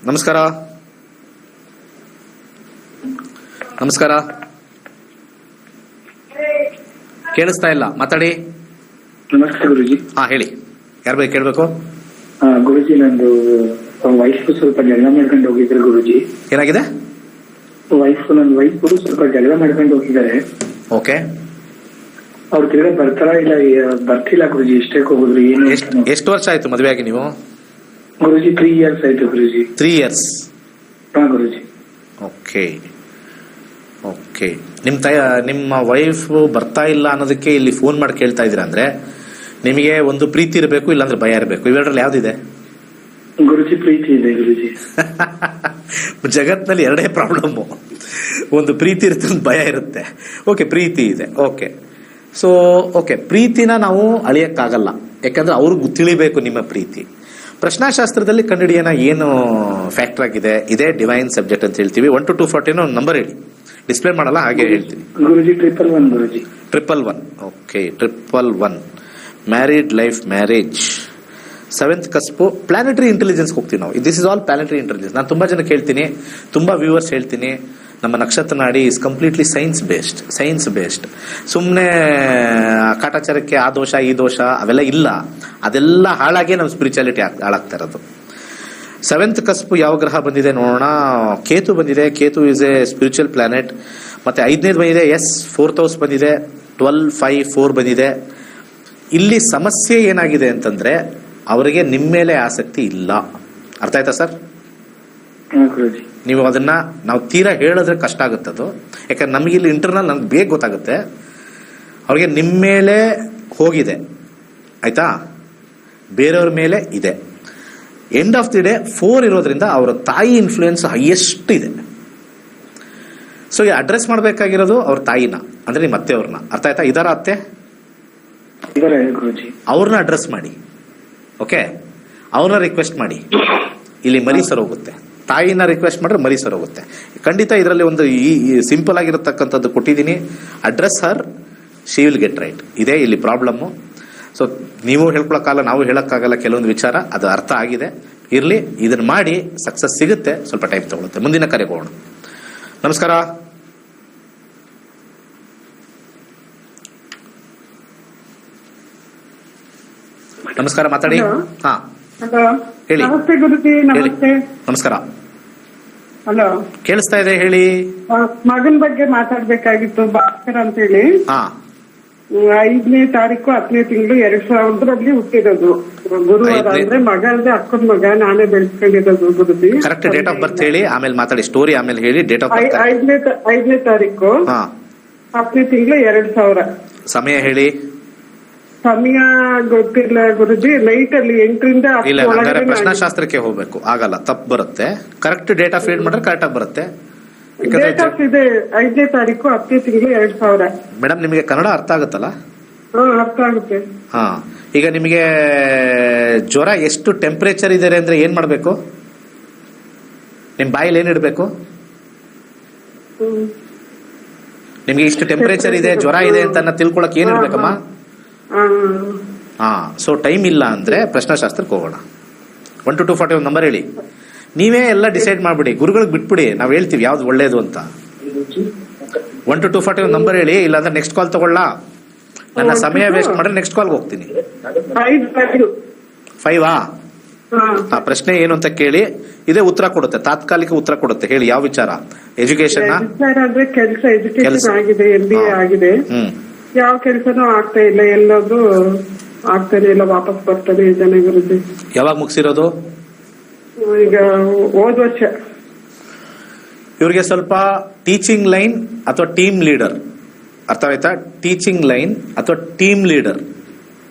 ನಮಸ್ಕಾರ. ನಮಸ್ಕಾರ, ಕೇಳಿಸ್ತಾ ಇಲ್ಲ, ಮಾತಾಡಿ. ನಮಸ್ತೆ ಗುರುಜಿ. ಹಾ ಹೇಳಿ, ಯಾರ ಬಗ್ಗೆ ಕೇಳಬೇಕು? ಗುರುಜಿ, ನಂದು ವೈಫ್ ಸ್ವಲ್ಪ ಜಗಳ ಮಾಡ್ಕೊಂಡು ಹೋಗಿದ್ರು ಗುರುಜಿ. ಏನಾಗಿದೆ? ನನ್ನ ವೈಫ್ ಸ್ವಲ್ಪ ಜಗಳ ಮಾಡ್ಕೊಂಡು ಹೋಗಿದ್ದಾರೆ. ಓಕೆ. ಅವ್ರು ತಿರ್ಗಾ ಬರ್ತಿಲ್ಲ ಗುರುಜಿ. ಎಷ್ಟಕ್ಕೆ ಹೋಗುದ್ರು, ಏನು? ಎಷ್ಟು ವರ್ಷ ಆಯ್ತು ಮದುವೆ ಆಗಿ ನೀವು? ಗುರುಜಿ 3 years ಆಯ್ತು ಗುರುಜಿ. 3 years? ಹಾ ಗುರುಜಿ. Okay okay. ನಿಮ್ಮ ವೈಫ್ ಬರ್ತಾ ಇಲ್ಲ ಅನ್ನೋದಕ್ಕೆ ಇಲ್ಲಿ ಫೋನ್ ಮಾಡಿ ಕೇಳ್ತಾ ಇದ್ದೀರಾ ಅಂದ್ರೆ ನಿಮಗೆ ಒಂದು ಪ್ರೀತಿ ಇರಬೇಕು, ಇಲ್ಲಾಂದ್ರೆ ಭಯ ಇರಬೇಕು. ಇವೆರಡರಲ್ಲಿ ಯಾವ್ದಿದೆ? ಗುರುಜಿ ಪ್ರೀತಿ ಇದೆ ಗುರುಜಿ. ಜಗತ್ನಲ್ಲಿ ಎರಡೇ ಪ್ರಾಬ್ಲಮ್, ಒಂದು ಪ್ರೀತಿ ಇರುತ್ತೆ, ಒಂದು ಭಯ ಇರುತ್ತೆ. ಓಕೆ, ಪ್ರೀತಿ ಇದೆ. ಓಕೆ, ಸೊ ಓಕೆ, ಪ್ರೀತಿನ ನಾವು ಅಳಿಯಕ್ಕಾಗಲ್ಲ, ಯಾಕಂದ್ರೆ ಅವ್ರಿಗೆ ತಿಳಿಬೇಕು ನಿಮ್ಮ ಪ್ರೀತಿ. ಪ್ರಶ್ನಾಶಾಸ್ತ್ರದಲ್ಲಿ ಕಂಡುಹಿಡಿಯೋಣ ಏನು ಫ್ಯಾಕ್ಟರ್ ಆಗಿದೆ. ಇದೇ ಡಿವೈನ್ ಸಬ್ಜೆಕ್ಟ್ ಅಂತ ಹೇಳ್ತೀವಿ. 1 to 240 ಒಂದು ನಂಬರ್ ಹೇಳಿ, ಡಿಸ್ಪ್ಲೇ ಮಾಡಲ್ಲ, ಹಾಗೆ ಹೇಳ್ತೀನಿ. Guruji 111 Guruji. 111. Okay, 111. Married life, marriage, 7th cusp, planetary intelligence ಹೋಗ್ತೀವಿ ನಾವು. This is all planetary intelligence. ನಾನು ತುಂಬಾ ಜನ ಕೇಳ್ತೀನಿ, ತುಂಬಾ ವ್ಯೂವರ್ಸ್ ಹೇಳ್ತೀನಿ, ನಮ್ಮ ನಕ್ಷತ್ರ ನಾಡಿ ಇಸ್ ಕಂಪ್ಲೀಟ್ಲಿ ಸೈನ್ಸ್ ಬೇಸ್ಡ್. ಸುಮ್ಮನೆ ಕಾಟಾಚಾರಕ್ಕೆ ಆ ದೋಷ ಈ ದೋಷ ಅವೆಲ್ಲ ಇಲ್ಲ, ಅದೆಲ್ಲ ಹಾಳಾಗಿ ನಮ್ಮ ಸ್ಪಿರಿಚುಯಾಲಿಟಿ ಹಾಳಾಗ್ತಾ ಇರೋದು. 7th ಕಸ್ಪು ಯಾವ ಗ್ರಹ ಬಂದಿದೆ ನೋಡೋಣ. ಕೇತು ಬಂದಿದೆ. Ketu is A spiritual planet. ಮತ್ತೆ 5ನೇದು ಬಂದಿದೆ, 4th ಹೌಸ್ ಬಂದಿದೆ, 12, 5, 4 ಬಂದಿದೆ. ಇಲ್ಲಿ ಸಮಸ್ಯೆ ಏನಾಗಿದೆ ಅಂತಂದ್ರೆ ಅವರಿಗೆ ನಿಮ್ಮ ಮೇಲೆ ಆಸಕ್ತಿ ಇಲ್ಲ. ಅರ್ಥ ಆಯ್ತಾ ಸರ್? ನೀವು ಅದನ್ನ ನಾವು ತೀರಾ ಹೇಳಿದ್ರೆ ಕಷ್ಟ ಆಗುತ್ತೆ ಅದು, ಯಾಕಂದ್ರೆ ನಮಗೆ ಇಲ್ಲಿ ಇಂಟರ್ನಲ್ ನಮ್ಗೆ ಬೇಗ ಗೊತ್ತಾಗುತ್ತೆ. ಅವ್ರಿಗೆ ನಿಮ್ಮ ಮೇಲೆ ಹೋಗಿದೆ, ಆಯ್ತಾ, ಬೇರೆಯವ್ರ ಮೇಲೆ ಇದೆ. ಎಂಡ್ ಆಫ್ ದಿ ಡೇ 4 ಇರೋದ್ರಿಂದ ಅವರ ತಾಯಿ ಇನ್ಫ್ಲೂಯೆನ್ಸ್ ಹೈಯೆಸ್ಟ್ ಇದೆ. ಸೊ ಈ ಅಡ್ರೆಸ್ ಮಾಡಬೇಕಾಗಿರೋದು ಅವ್ರ ತಾಯಿನ, ಅಂದ್ರೆ ನಿಮ್ಮ ಅತ್ತೆ ಅವ್ರನ್ನ. ಅರ್ಥ ಆಯ್ತಾ? ಇದರ ಅತ್ತೆ ಅವ್ರನ್ನ ಅಡ್ರೆಸ್ ಮಾಡಿ. ಓಕೆ, ಅವ್ರನ್ನ ರಿಕ್ವೆಸ್ಟ್ ಮಾಡಿ, ಇಲ್ಲಿ ಮರಿ ಸರ್ ಹೋಗುತ್ತೆ. ತಾಯಿನ ರಿಕ್ವೆಸ್ಟ್ ಮಾಡಿದ್ರೆ ಮರಿ ಸರ್ ಹೋಗುತ್ತೆ. ಖಂಡಿತ ಇದರಲ್ಲಿ ಒಂದು ಈ ಸಿಂಪಲ್ ಆಗಿರತಕ್ಕಂಥದ್ದು ಕೊಟ್ಟಿದ್ದೀನಿ. Address Har, she will get right. ಇದೇ ಇಲ್ಲಿ ಪ್ರಾಬ್ಲಮ್ಮು. ಸೊ ನೀವು ಹೇಳ್ಕೊಳಕ್ಕಾಗಲ್ಲ, ನಾವು ಹೇಳಕ್ಕಾಗಲ್ಲ ಕೆಲವೊಂದು ವಿಚಾರ, ಅದು ಅರ್ಥ ಆಗಿದೆ. ಇರ್ಲಿ, ಇದನ್ನ ಮಾಡಿ ಸಕ್ಸಸ್ ಸಿಗುತ್ತೆ, ಸ್ವಲ್ಪ ಟೈಮ್ ತಗೊಳುತ್ತೆ. ಮುಂದಿನ ಕರೆಗೆ ಹೋಗೋಣ. ನಮಸ್ಕಾರ. ನಮಸ್ಕಾರ, ಮಾತಾಡಿ. ಹಾ ಹೇಳಿ. ನಮಸ್ತೆ ಗುರುಜಿ. ನಮಸ್ತೆ. ನಮಸ್ಕಾರ. ಹಲೋ, ಕೇಳಿಸ್ತಾ ಇದೆ, ಹೇಳಿ. ಮಗನ ಬಗ್ಗೆ ಮಾತಾಡ್ಬೇಕಾಗಿತ್ತು. ಭಾಸ್ಕರ್ ಅಂತ ಹೇಳಿ, ಹಾ, 5ನೇ ತಾರೀಕು 10ನೇ ತಿಂಗಳು 2000 ಹುಟ್ಟಿರೋದು. ಗುರುವಾರ ಅಂದ್ರೆ ಮಗ ಅಂದ್ರೆ ಅಕ್ಕನ ಮಗ, ನಾನೇ ಬೆಳೆಸ್ಕೊಂಡಿರೋದು ಗುರುಜಿ. ಕರೆಕ್ಟ್ ಡೇಟ್ ಆಫ್ ಬರ್ತ್ ಹೇಳಿ, ಆಮೇಲೆ ಮಾತಾಡಿ. ಸ್ಟೋರಿ ಆಮೇಲೆ ಹೇಳಿ. ಡೇಟ್ ಆಫ್ ಬರ್ತ್ 5ನೇ ತಾರೀಕು 10ನೇ ತಿಂಗಳು 2000. ಸಮಯ ಹೇಳಿ. ಸಮಯ ಗೊತ್ತಿಲ್ಲ ಗುರುಜಿ. ನೈಟ್ ಅಲ್ಲಿ 8ರಿಂದ 10 ಪ್ರಶ್ನಾಶಾಸ್ತ್ರಕ್ಕೆ ಹೋಗ್ಬೇಕು, ಆಗಲ್ಲ, ತಪ್ಪು ಬರುತ್ತೆ. ಕರೆಕ್ಟ್ ಡೇಟ್ ಆಫ್ ಹೇಳಿ ಮಾಡ್ರೆ ಕರೆಕ್ಟ್ ಆಗಿ ಬರುತ್ತೆ. ಡೇಟ್ ಆಫ್ ಇದೆ 5ನೇ ತಾರೀಕು 10ನೇ ತಿಂಗಳು 2000. ಮೇಡಮ್, ನಿಮಗೆ ಕನ್ನಡ ಅರ್ಥ ಆಗುತ್ತಲ್ಲ? ಅರ್ಥ ಆಗುತ್ತೆ. ಹಾ, ಈಗ ನಿಮಗೆ ಜ್ವರ ಎಷ್ಟು ಟೆಂಪರೇಚರ್ ಇದೆ ಅಂದ್ರೆ ಏನ್ ಮಾಡ್ಬೇಕು? ನಿಮ್ ಬಾಯಲ್ಲಿ ಏನ್ ಇಡ್ಬೇಕು? ನಿಮ್ಗೆ ಇಷ್ಟು ಟೆಂಪರೇಚರ್ ಇದೆ, ಜ್ವರ ಇದೆ ಅಂತ ತಿಳ್ಕೊಳಕ್ ಏನ್ ಇಡ್ಬೇಕಮ್ಮ? ಹಾ, ಸೊ ಟೈಮ್ ಇಲ್ಲ ಅಂದ್ರೆ ಪ್ರಶ್ನಾಶಾಸ್ತ್ರಕ್ಕೆ ಹೋಗೋಣ. 1 to 240 ನಂಬರ್ ಹೇಳಿ. ನೀವೇ ಎಲ್ಲ ಡಿಸೈಡ್ ಮಾಡ್ಬಿಡಿ, ಗುರುಗಳಿಗೆ ಬಿಟ್ಬಿಡಿ, ನಾವ್ ಹೇಳ್ತೀವಿ ಯಾವ್ದು ಒಳ್ಳೇದು ಅಂತ. 1 to 240 ನಂಬರ್ ಹೇಳಿ, ಇಲ್ಲಾಂದ್ರೆ ನೆಕ್ಸ್ಟ್ ಕಾಲ್ ತಗೊಳ್ಳ. ನನ್ನ ಸಮಯ ವೇಸ್ಟ್ ಮಾಡ್ರೆ ನೆಕ್ಸ್ಟ್ ಕಾಲ್ಗೆ ಹೋಗ್ತೀನಿ. 5 ಆ ಪ್ರಶ್ನೆ ಏನು ಅಂತ ಕೇಳಿ, ಇದೇ ಉತ್ತರ ಕೊಡುತ್ತೆ, ತಾತ್ಕಾಲಿಕ ಉತ್ತರ ಕೊಡುತ್ತೆ. ಹೇಳಿ, ಯಾವ ವಿಚಾರ? ಎಜುಕೇಶನ್ ಅಂದ್ರೆ ಕೆಲಸ, ಎಜುಕೇಶನ್ ಆಗಿದೆ, MBA ಆಗಿದೆ, ಯಾವ ಕೆಲಸನೂ ಆಗ್ತಾ ಇಲ್ಲ, ಎಲ್ಲೋದು ಆಗ್ತಾನೆ ಇಲ್ಲ, ವಾಪಸ್ ಬರ್ತಾನೆ ಇದ್ದಾನೆ ಗುರುಜಿ. ಯಾವಾಗ ಮುಗಿಸಿರೋದು? ಈಗ ಹೋದ್ ವರ್ಷ. ಇವ್ರಿಗೆ ಸ್ವಲ್ಪ ಟೀಚಿಂಗ್ ಲೈನ್ ಅಥವಾ ಟೀಮ್ ಲೀಡರ್, ಅರ್ಥವಾಯ್ತಾ? ಟೀಚಿಂಗ್ ಲೈನ್ ಅಥವಾ ಟೀಮ್ ಲೀಡರ್.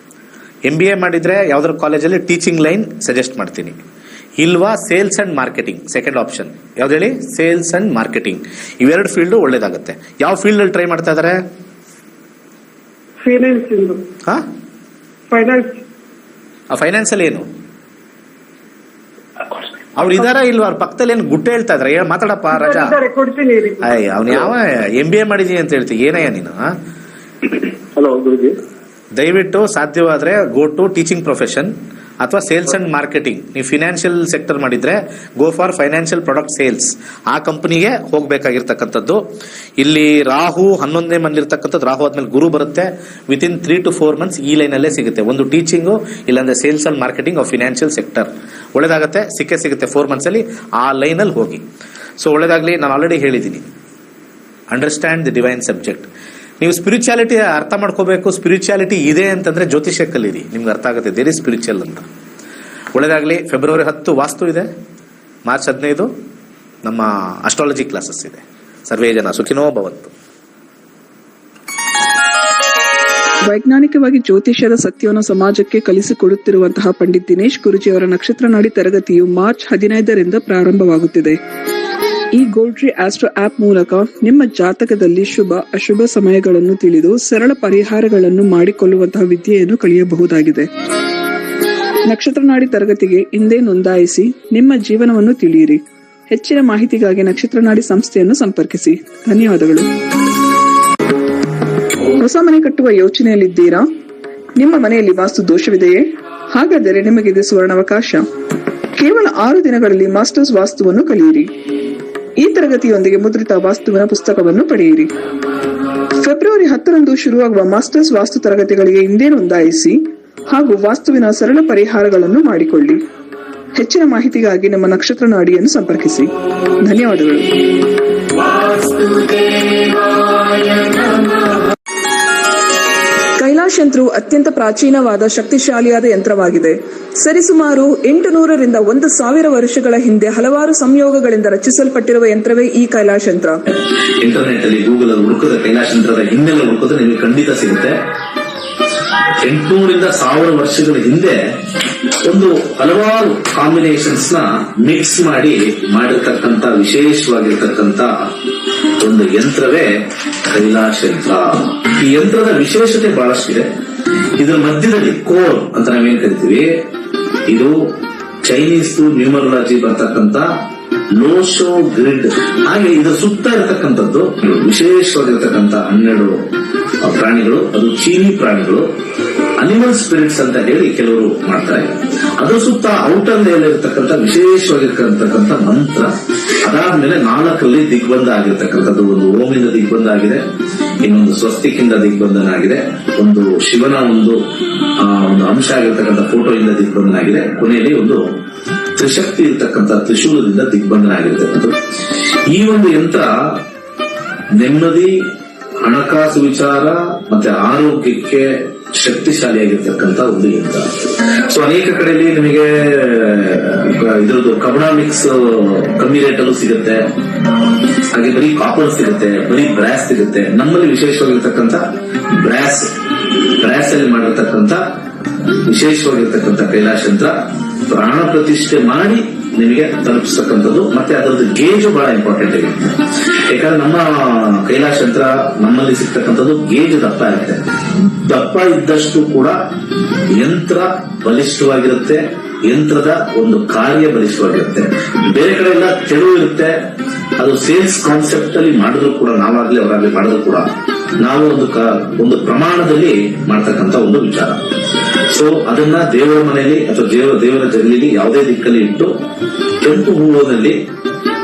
MBA ಮಾಡಿದ್ರೆ ಯಾವ್ದಾದ್ರು ಕಾಲೇಜಲ್ಲಿ ಟೀಚಿಂಗ್ ಲೈನ್ ಸಜೆಸ್ಟ್ ಮಾಡ್ತೀನಿ. ಇಲ್ವಾ sales and marketing, second option. ಯಾವ್ದು ಹೇಳಿ? Sales and marketing. ಇವೆರಡು ಫೀಲ್ಡ್ ಒಳ್ಳೇದಾಗುತ್ತೆ. ಯಾವ ಫೀಲ್ಡ್ ಅಲ್ಲಿ ಟ್ರೈ ಮಾಡ್ತಾ ಇದಾರೆ? ಫೈನಾನ್ಸ್ ಅಲ್ಲಿ ಏನು ಅವ್ರು ಇದಾರ ಇಲ್ವಾ? ಅವ್ರ ಪಕ್ಕದಲ್ಲಿ ಏನು ಗುಟ್ಟೆ ಹೇಳ್ತಾ ಇದಾರೆ? ಮಾತಾಡಪ್ಪ ರಾಜಾ. ಅಯ್ಯ, ಅವ್ನು ಯಾವ MBA ಮಾಡಿದೀನಿ ಅಂತ ಹೇಳ್ತೀವಿ, ಏನಯ್ಯ ನೀನು? ಹಲೋ ಗುರುಜಿ, ದಯವಿಟ್ಟು ಸಾಧ್ಯವಾದ್ರೆ ಗೋ ಟು ಟೀಚಿಂಗ್ ಪ್ರೊಫೆಷನ್ ಅಥವಾ ಸೇಲ್ಸ್ ಅಂಡ್ ಮಾರ್ಕೆಟಿಂಗ್. ನೀವು ಫಿನಾನ್ಷಿಯಲ್ ಸೆಕ್ಟರ್ ಮಾಡಿದ್ರೆ go for financial product sales. ಆ ಕಂಪನಿಗೆ ಹೋಗ್ಬೇಕಾಗಿರ್ತಕ್ಕಂಥದ್ದು. ಇಲ್ಲಿ ರಾಹು 11ನೇ ಮನೇಲಿರ್ತಕ್ಕಂಥದ್ದು. ರಾಹು ಆದ್ಮೇಲೆ ಗುರು ಬರುತ್ತೆ. ವಿತಿನ್ 3 to 4 months ಈ ಲೈನ್ ಅಲ್ಲೇ ಸಿಗುತ್ತೆ. ಒಂದು ಟೀಚಿಂಗು, ಇಲ್ಲಾಂದ್ರೆ sales and marketing of financial sector ಒಳ್ಳೇದಾಗುತ್ತೆ. ಸಿಗುತ್ತೆ 4 months ಅಲ್ಲಿ. ಆ ಲೈನ್ ಅಲ್ಲಿ ಹೋಗಿ. ಸೊ ಒಳ್ಳೇದಾಗ್ಲಿ. ನಾನು ಆಲ್ರೆಡಿ ಹೇಳಿದ್ದೀನಿ, ಅಂಡರ್ಸ್ಟ್ಯಾಂಡ್ ದಿ ಡಿವೈನ್ ಸಬ್ಜೆಕ್ಟ್. ನೀವು ಸ್ಪಿರಿಚುಯಾಲಿಟಿ ಅರ್ಥ ಮಾಡ್ಕೋಬೇಕು. ಸ್ಪಿರಿಚುಯಾಲಿಟಿ ಇದೆ ಅಂತಂದ್ರೆ ಜ್ಯೋತಿಷ್ಯ ಕಲೀರಿ, ನಿಮ್ಗೆ ಅರ್ಥ ಆಗುತ್ತೆ ದೇರ್ ಇಸ್ ಸ್ಪಿರಿಚುವಲ್ ಅಂತ. ಒಳ್ಳೇದಾಗ್ಲಿ. ಫೆಬ್ರವರಿ 10 ವಾಸ್ತು ಇದೆ. ಮಾರ್ಚ್ 15 ನಮ್ಮ ಅಸ್ಟ್ರಾಲಜಿ ಕ್ಲಾಸಸ್ ಇದೆ. ಸರ್ವೇ ಜನ ಸುಖಿನೋ ಭವಂತು. ವೈಜ್ಞಾನಿಕವಾಗಿ ಜ್ಯೋತಿಷ್ಯದ ಸತ್ಯವನ್ನು ಸಮಾಜಕ್ಕೆ ಕಲಿಸಿಕೊಡುತ್ತಿರುವಂತಹ ಪಂಡಿತ್ ದಿನೇಶ್ ಗುರುಜಿ ಅವರ ನಕ್ಷತ್ರ ನಾಡಿ ತರಗತಿಯು ಮಾರ್ಚ್ 15ರಿಂದ ಪ್ರಾರಂಭವಾಗುತ್ತಿದೆ. ಈ ಗೋಲ್ಡ್ರಿ ಆಸ್ಟ್ರೋ ಆಪ್ ಮೂಲಕ ನಿಮ್ಮ ಜಾತಕದಲ್ಲಿ ಶುಭ ಅಶುಭ ಸಮಯಗಳನ್ನು ತಿಳಿದು ಸರಳ ಪರಿಹಾರಗಳನ್ನು ಮಾಡಿಕೊಳ್ಳುವಂತಹ ವಿದ್ಯೆಯನ್ನು ಕಲಿಯಬಹುದಾಗಿದೆ. ನಕ್ಷತ್ರ ನಾಡಿ ತರಗತಿಗೆ ಇಂದೇ ನೋಂದಾಯಿಸಿ ನಿಮ್ಮ ಜೀವನವನ್ನು ತಿಳಿಯಿರಿ. ಹೆಚ್ಚಿನ ಮಾಹಿತಿಗಾಗಿ ನಕ್ಷತ್ರ ನಾಡಿ ಸಂಸ್ಥೆಯನ್ನು ಸಂಪರ್ಕಿಸಿ. ಧನ್ಯವಾದಗಳು. ಹೊಸ ಮನೆ ಕಟ್ಟುವ ಯೋಚನೆಯಲ್ಲಿದ್ದೀರಾ? ನಿಮ್ಮ ಮನೆಯಲ್ಲಿ ವಾಸ್ತು ದೋಷವಿದೆಯೇ? ಹಾಗಾದರೆ ನಿಮಗಿದೆ ಸುವರ್ಣಾವಕಾಶ. ಕೇವಲ 6 ದಿನಗಳಲ್ಲಿ ಮಾಸ್ಟರ್ಸ್ ವಾಸ್ತುವನ್ನು ಕಲಿಯಿರಿ. ಈ ತರಗತಿಯೊಂದಿಗೆ ಮುದ್ರಿತ ವಾಸ್ತುವಿನ ಪುಸ್ತಕವನ್ನು ಪಡೆಯಿರಿ. ಫೆಬ್ರವರಿ 10ರಂದು ಶುರುವಾಗುವ ಮಾಸ್ಟರ್ಸ್ ವಾಸ್ತು ತರಗತಿಗಳಿಗೆ ಇಂದೇ ನೋಂದಾಯಿಸಿ ಹಾಗೂ ವಾಸ್ತುವಿನ ಸರಳ ಪರಿಹಾರಗಳನ್ನು ಮಾಡಿಕೊಳ್ಳಿ. ಹೆಚ್ಚಿನ ಮಾಹಿತಿಗಾಗಿ ನಮ್ಮ ನಕ್ಷತ್ರ ನಾಡಿಯನ್ನು ಸಂಪರ್ಕಿಸಿ. ಧನ್ಯವಾದಗಳು. ಕೈಲಾಶ್ ಯಂತ್ರವು ಅತ್ಯಂತ ಪ್ರಾಚೀನವಾದ ಶಕ್ತಿಶಾಲಿಯಾದ ಯಂತ್ರವಾಗಿದೆ. ಸರಿಸುಮಾರು 800ರಿಂದ 1000 ವರ್ಷಗಳ ಹಿಂದೆ ಹಲವಾರು ಸಂಯೋಗಗಳಿಂದ ರಚಿಸಲ್ಪಟ್ಟಿರುವ ಯಂತ್ರವೇ ಈ ಕೈಲಾಶ್ ಯಂತ್ರ. ಇಂಟರ್ನೆಟ್ ಅಲ್ಲಿ ಗೂಗಲ್ ಅಲ್ಲಿ ಹುಡುಕದ ಕೈಲಾಶ್ ಯಂತ್ರದ ಹಿನ್ನೆಲೆ ಹುಡುಕೋದ್ರೆ ನಿಮಗೆ ಖಂಡಿತ ಸಿಗುತ್ತೆ. 800ರಿಂದ 1000 ವರ್ಷಗಳ ಹಿಂದೆ ಒಂದು ಹಲವಾರು ಕಾಂಬಿನೇಷನ್ಸ್ ನ ಮಿಕ್ಸ್ ಮಾಡಿರ್ತಕ್ಕಂಥ ವಿಶೇಷವಾಗಿರ್ತಕ್ಕಂಥ ಒಂದು ಯಂತ್ರವೇ ಕೈಲಾಶ್ ಯಂತ್ರ. ಈ ಯಂತ್ರದ ವಿಶೇಷತೆ ಬಹಳಷ್ಟಿದೆ. ಇದರ ಮಧ್ಯದಲ್ಲಿ ಕೋರ್ ಅಂತ ನಾವೇನ್ ಕರಿತೀವಿ, ಇದು ಚೈನೀಸ್ ನ್ಯೂಮರಾಲಜಿ ಬರ್ತಕ್ಕಂಥ ಲೋಶೋ ಗ್ರಿಡ್. ಹಾಗೆ ಇದರ ಸುತ್ತ ಇರತಕ್ಕಂಥದ್ದು ವಿಶೇಷವಾಗಿರ್ತಕ್ಕಂಥ 12 ಪ್ರಾಣಿಗಳು. ಅದು ಚೀನಿ ಪ್ರಾಣಿಗಳು, ಅನಿಮಲ್ ಸ್ಪಿರಿಟ್ಸ್ ಅಂತ ಹೇಳಿ ಕೆಲವರು ಮಾಡ್ತಾರೆ. ಅದರ ಸುತ್ತ ಔಟರ್ ಲೇಯರ್ ಇರತಕ್ಕಂಥ ವಿಶೇಷವಾಗಿರ್ತಕ್ಕಂಥ ಮಂತ್ರ. ಅದಾದ್ಮೇಲೆ 4ರಲ್ಲಿ ದಿಗ್ಬಂಧ ಆಗಿರ್ತಕ್ಕಂಥದ್ದು. ಒಂದು ಓಮಿಂದ ದಿಗ್ಬಂಧ ಆಗಿದೆ, ಇನ್ನೊಂದು ಸ್ವಸ್ತಿಕಿಂದ ದಿಗ್ಬಂಧನ ಆಗಿದೆ, ಒಂದು ಶಿವನ ಒಂದು ಅಂಶ ಆಗಿರ್ತಕ್ಕಂಥ ಫೋಟೋಯಿಂದ ದಿಗ್ಬಂಧನ ಆಗಿದೆ, ಕೊನೆಯಲ್ಲಿ ಒಂದು ತ್ರಿಶಕ್ತಿ ಇರ್ತಕ್ಕಂಥ ತ್ರಿಶೂಲದಿಂದ ದಿಗ್ಬಂಧನ ಆಗಿರ್ತಕ್ಕಂಥದ್ದು. ಈ ಒಂದು ಯಂತ್ರ ನೆಮ್ಮದಿ, ಹಣಕಾಸು ವಿಚಾರ ಮತ್ತೆ ಆರೋಗ್ಯಕ್ಕೆ ಶಕ್ತಿಶಾಲಿಯಾಗಿರ್ತಕ್ಕಂಥ ಒಂದು ಯಂತ್ರ. ಸೊ ಅನೇಕ ಕಡೆಯಲ್ಲಿ ನಿಮಗೆ ಇದ್ರದ್ದು ಕಬ್ಣ ಮಿಕ್ಸ್ ಕಮ್ಮಿ ರೇಟ್ ಅಲ್ಲೂ ಸಿಗುತ್ತೆ. ಹಾಗೆ ಬರೀ ಕಾಪರ್ ಸಿಗುತ್ತೆ, ಬರೀ ಬ್ರಾಸ್ ಸಿಗುತ್ತೆ. ನಮ್ಮಲ್ಲಿ ವಿಶೇಷವಾಗಿರ್ತಕ್ಕಂಥ ಬ್ರಾಸ್ ಅಲ್ಲಿ ಮಾಡಿರ್ತಕ್ಕಂಥ ವಿಶೇಷವಾಗಿರ್ತಕ್ಕಂಥ ಕೈಲಾಶ್ ಯಂತ್ರ ಪ್ರಾಣ ಪ್ರತಿಷ್ಠೆ ಮಾಡಿ ನಿಮಗೆ ತಲುಪಿಸ್ತಕ್ಕಂಥದ್ದು. ಮತ್ತೆ ಅದರದ್ದು ಗೇಜು ಬಹಳ ಇಂಪಾರ್ಟೆಂಟ್ ಆಗಿರುತ್ತೆ. ಯಾಕಂದ್ರೆ ನಮ್ಮ ಕೈಲಾಶ್ ಯಂತ್ರ ನಮ್ಮಲ್ಲಿ ಸಿಗ್ತಕ್ಕಂಥದ್ದು ಗೇಜು ದಪ್ಪ ಇರುತ್ತೆ. ದಪ್ಪ ಇದ್ದಷ್ಟು ಕೂಡ ಯಂತ್ರ ಬಲಿಷ್ಠವಾಗಿರುತ್ತೆ, ಯಂತ್ರದ ಒಂದು ಕಾರ್ಯ ಬಲಿಷ್ಠವಾಗಿರುತ್ತೆ. ಬೇರೆ ಕಡೆ ಎಲ್ಲ ತೆಳು ಇರುತ್ತೆ. ಅದು ಸೇಲ್ಸ್ ಕಾನ್ಸೆಪ್ಟ್ ಅಲ್ಲಿ ಮಾಡಿದ್ರು ಕೂಡ, ನಾವಾಗ್ಲಿ ಅವರಾಗ್ಲಿ ಮಾಡಿದ್ರು ಕೂಡ ನಾವು ಒಂದು ಪ್ರಮಾಣದಲ್ಲಿ ಮಾಡ್ತಕ್ಕಂಥ ಒಂದು ವಿಚಾರ. ಸೊ ಅದನ್ನ ದೇವರ ಮನೆಯಲ್ಲಿ ಅಥವಾ ದೇವರ ಜಗಲಿಲಿ ಯಾವುದೇ ದಿಕ್ಕಲ್ಲಿ ಇಟ್ಟು ಕೆಂಪು ಹೂವಿನಲ್ಲಿ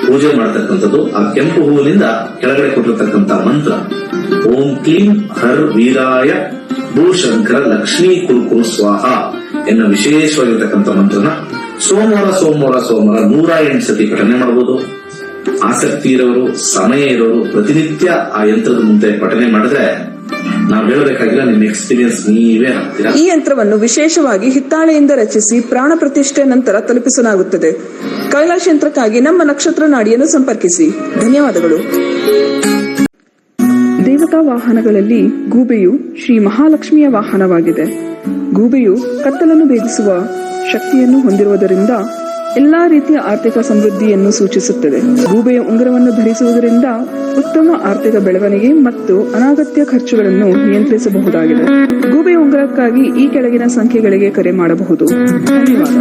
ಪೂಜೆ ಮಾಡತಕ್ಕಂಥದ್ದು. ಆ ಕೆಂಪು ಹೂವಿನಿಂದ ಕೆಳಗಡೆ ಕೊಟ್ಟಿರ್ತಕ್ಕಂಥ ಮಂತ್ರ ಓಂ ಕ್ಲೀಂ ಹರ್ ವೀರಾಯ ಭೂಶಂಕರ ಲಕ್ಷ್ಮೀ ಕುರುಕುರು ಸ್ವಾಹ ಎನ್ನುವ ವಿಶೇಷವಾಗಿರ್ತಕ್ಕಂಥ ಮಂತ್ರನ ಸೋಮವಾರ 108 ಸತಿ ಪಠನೆ ಮಾಡಬಹುದು. ಆಸಕ್ತಿ ಇರೋರು, ಸಮಯ ಇರೋರು ಪ್ರತಿನಿತ್ಯ ಆ ಯಂತ್ರದ ಮುಂದೆ ಪಠನೆ ಮಾಡಿದ್ರೆ ನಾವ್ ಹೇಳಬೇಕಾಗಿಲ್ಲ, ನಿಮ್ಮ ಎಕ್ಸ್ಪೀರಿಯನ್ಸ್ ನೀವೇ ಹಾಕ್ತೀರಾ. ಈ ಯಂತ್ರವನ್ನು ವಿಶೇಷವಾಗಿ ಹಿತ್ತಾಳೆಯಿಂದ ರಚಿಸಿ ಪ್ರಾಣ ಪ್ರತಿಷ್ಠೆ ನಂತರ ತಲುಪಿಸಲಾಗುತ್ತದೆ. ಕೈಲಾಶ ಯಂತ್ರಕ್ಕಾಗಿ ನಮ್ಮ ನಕ್ಷತ್ರ ನಾಡಿಯನ್ನು ಸಂಪರ್ಕಿಸಿ. ಧನ್ಯವಾದಗಳು. ದೇವತಾ ವಾಹನಗಳಲ್ಲಿ ಗೂಬೆಯು ಶ್ರೀ ಮಹಾಲಕ್ಷ್ಮಿಯ ವಾಹನವಾಗಿದೆ. ಗೂಬೆಯು ಕತ್ತಲನ್ನು ಭೇದಿಸುವ ಶಕ್ತಿಯನ್ನು ಹೊಂದಿರುವುದರಿಂದ ಎಲ್ಲಾ ರೀತಿಯ ಆರ್ಥಿಕ ಸಮೃದ್ಧಿಯನ್ನು ಸೂಚಿಸುತ್ತದೆ. ಗೂಬೆಯ ಉಂಗುರವನ್ನು ಧರಿಸುವುದರಿಂದ ಉತ್ತಮ ಆರ್ಥಿಕ ಬೆಳವಣಿಗೆ ಮತ್ತು ಅನಗತ್ಯ ಖರ್ಚುಗಳನ್ನು ನಿಯಂತ್ರಿಸಬಹುದಾಗಿದೆ. ಗೂಬೆಯ ಉಂಗುರಕ್ಕಾಗಿ ಈ ಕೆಳಗಿನ ಸಂಖ್ಯೆಗಳಿಗೆ ಕರೆ ಮಾಡಬಹುದು. ಧನ್ಯವಾದ.